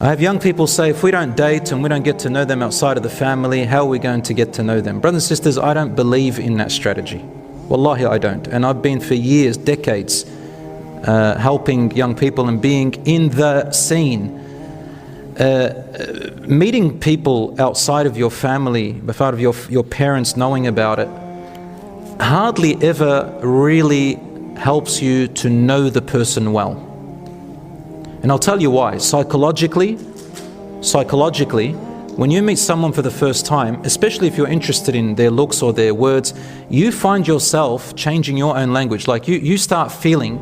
I have young people say, if we don't date and we don't get to know them outside of the family, how are we going to get to know them? Brothers and sisters, I don't believe in that strategy. Wallahi, I don't. And I've been for years, decades, helping young people and being in the scene. Meeting people outside of your family, outside of your parents knowing about it, hardly ever really helps you to know the person well. And I'll tell you why. Psychologically, when you meet someone for the first time, especially if you're interested in their looks or their words, you find yourself changing your own language. Like you start feeling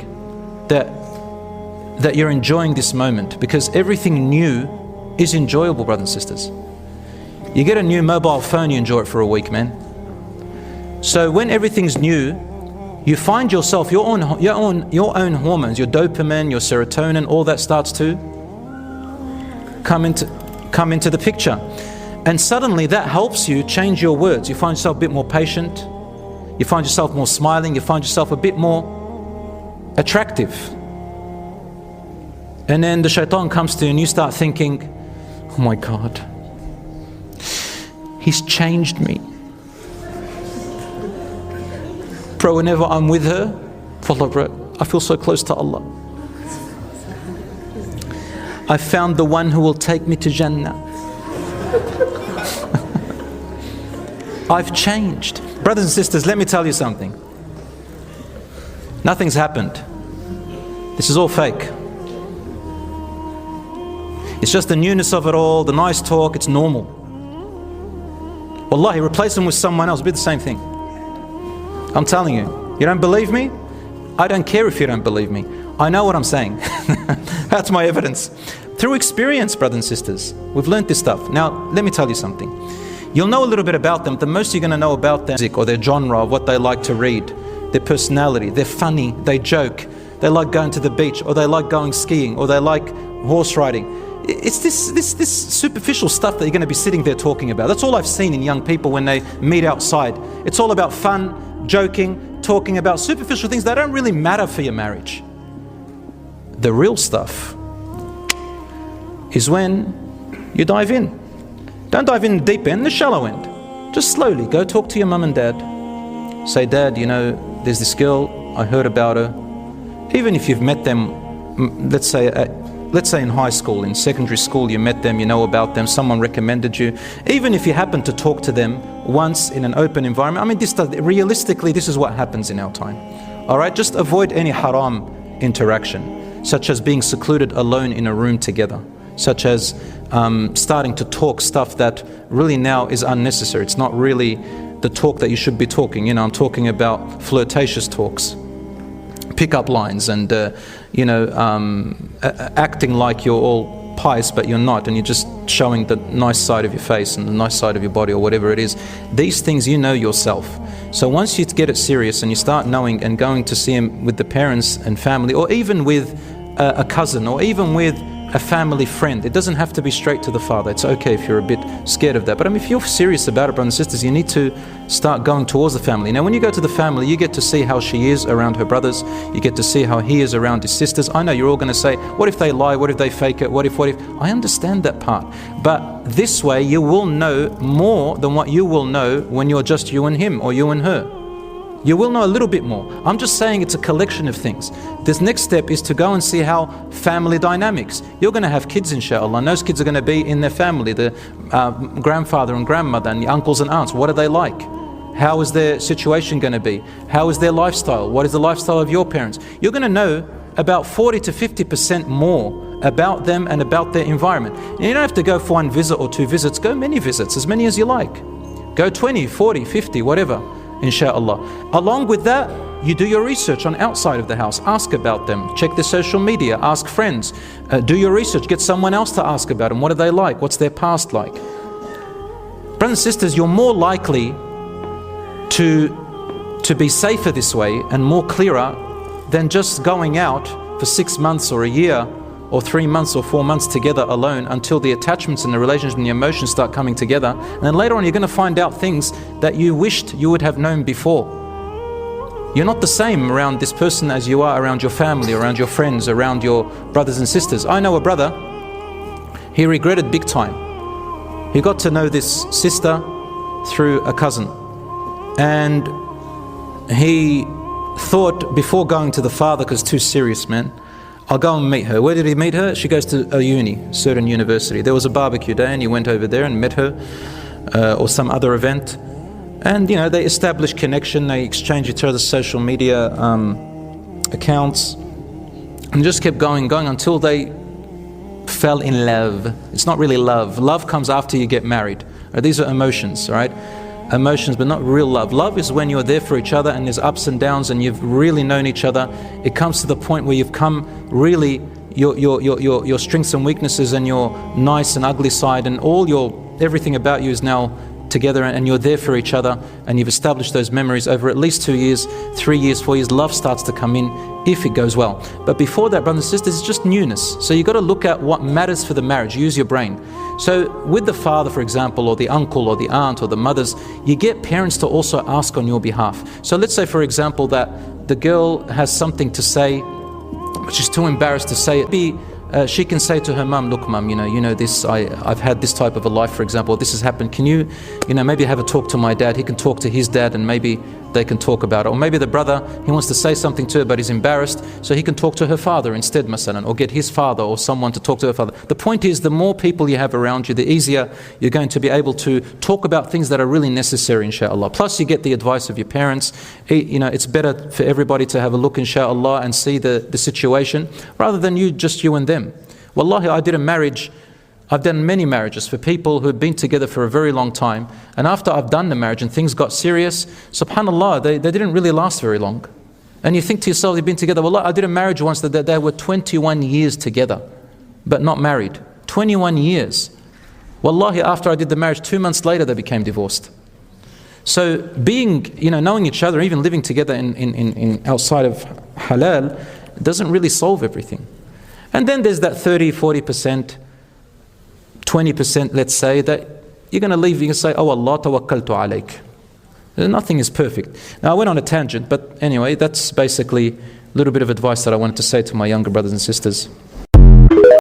that you're enjoying this moment, because everything new is enjoyable, brothers and sisters. You get a new mobile phone, you enjoy it for a week, man. So when everything's new, you find yourself, your own hormones, your dopamine, your serotonin, all that starts to come into the picture. And suddenly that helps you change your words. You find yourself a bit more patient. You find yourself more smiling. You find yourself a bit more attractive. And then the shaitan comes to you and you start thinking, oh my God, he's changed me. Bro, whenever I'm with her, wallah bro, I feel so close to Allah. I found the one who will take me to Jannah. I've changed. Brothers and sisters, let me tell you something. Nothing's happened. This is all fake. It's just the newness of it all, the nice talk, it's normal. Wallahi, replace them with someone else, be the same thing. I'm telling you. You don't believe me? I don't care if you don't believe me. I know what I'm saying. That's my evidence. Through experience, brothers and sisters, we've learned this stuff. Now, let me tell you something. You'll know a little bit about them. The most you're going to know about their music or their genre, what they like to read, their personality. They're funny, they joke, they like going to the beach, or they like going skiing, or they like horse riding. It's this superficial stuff that you're going to be sitting there talking about. That's all I've seen in young people when they meet outside. It's all about fun, joking, talking about superficial things that don't really matter for your marriage. The real stuff is when you dive in. Don't dive in the deep end, the shallow end. Just slowly go talk to your mum and dad. Say, Dad, you know, there's this girl, I heard about her. Even if you've met them, let's say in high school, in secondary school, you met them, you know about them, someone recommended you. Even if you happen to talk to them once in an open environment, I mean, realistically, this is what happens in our time. All right, just avoid any haram interaction, such as being secluded alone in a room together, such as starting to talk stuff that really now is unnecessary. It's not really the talk that you should be talking. You know, I'm talking about flirtatious talks, pick-up lines, and acting like you're all pious but you're not, and you're just showing the nice side of your face and the nice side of your body, or whatever it is. These things you know yourself. So once you get it serious and you start knowing and going to see him with the parents and family, or even with a cousin, or even with a family friend, it doesn't have to be straight to the father. It's okay if you're a bit scared of that, but I mean, if you're serious about it, brothers and sisters, you need to start going towards the family. Now when you go to the family, you get to see how she is around her brothers, you get to see how he is around his sisters. I know you're all going to say, what if they lie, what if they fake it, what if, I understand that part, but this way you will know more than what you will know when you're just you and him, or you and her. You will know a little bit more. I'm just saying it's a collection of things. This next step is to go and see how family dynamics. You're going to have kids, inshallah, and those kids are going to be in their family, the grandfather and grandmother and the uncles and aunts. What are they like? How is their situation going to be? How is their lifestyle? What is the lifestyle of your parents? You're going to know about 40 to 50% more about them and about their environment. And you don't have to go for one visit or two visits. Go many visits, as many as you like. Go 20, 40, 50, whatever. Insha'Allah. Along with that, you do your research on outside of the house. Ask about them. Check their social media. Ask friends. Do your research. Get someone else to ask about them. What are they like? What's their past like? Brothers and sisters, you're more likely to be safer this way and more clearer than just going out for 6 months or a year or 3 months or 4 months together alone, until the attachments and the relationship and the emotions start coming together. And then later on you're going to find out things that you wished you would have known before. You're not the same around this person as you are around your family, around your friends, around your brothers and sisters. I know a brother, He regretted big time. He got to know this sister through a cousin, and he thought before going to the father, because too serious, man, I'll go and meet her. Where did he meet her? She goes to a uni, certain university. There was a barbecue day and he went over there and met her, or some other event. And they established connection, they exchanged each other's social media accounts, and just kept going until they fell in love. It's not really love. Love comes after you get married. These are emotions, right? Emotions, but not real love. Love is when you're there for each other and there's ups and downs and you've really known each other. It comes to the point where you've come really your strengths and weaknesses and your nice and ugly side, and everything about you is now together, and you're there for each other, and you've established those memories over at least 2 years, 3 years, 4 years. Love starts to come in if it goes well. But before that, brothers and sisters, it's just newness. So you've got to look at what matters for the marriage. Use your brain. So with the father, for example, or the uncle or the aunt or the mothers, you get parents to also ask on your behalf. So let's say, for example, that the girl has something to say, but she's too embarrassed to say it. She can say to her mum, look mum, this, I've had this type of a life, for example, this has happened. Can you maybe have a talk to my dad? He can talk to his dad and maybe they can talk about it. Or maybe the brother, he wants to say something to her but he's embarrassed, so he can talk to her father instead, masalan, or get his father or someone to talk to her father. The point is, the more people you have around you, the easier you're going to be able to talk about things that are really necessary, inshaAllah. Plus you get the advice of your parents. It's better for everybody to have a look, inshaAllah, and see the situation, rather than just you and them. Wallahi, I've done many marriages for people who have been together for a very long time, and after I've done the marriage and things got serious, subhanallah, they didn't really last very long. And you think to yourself, you've been together. Wallah, I did a marriage once that they were 21 years together, but not married. 21 years. Wallahi, after I did the marriage, 2 months later they became divorced. So knowing each other, even living together in outside of halal, doesn't really solve everything. And then there's that 30-40%, 20%, let's say, that you're going to leave. You can say, oh Allah, tawakkaltu alayk. Nothing is perfect. Now I went on a tangent, but anyway, that's basically a little bit of advice that I wanted to say to my younger brothers and sisters.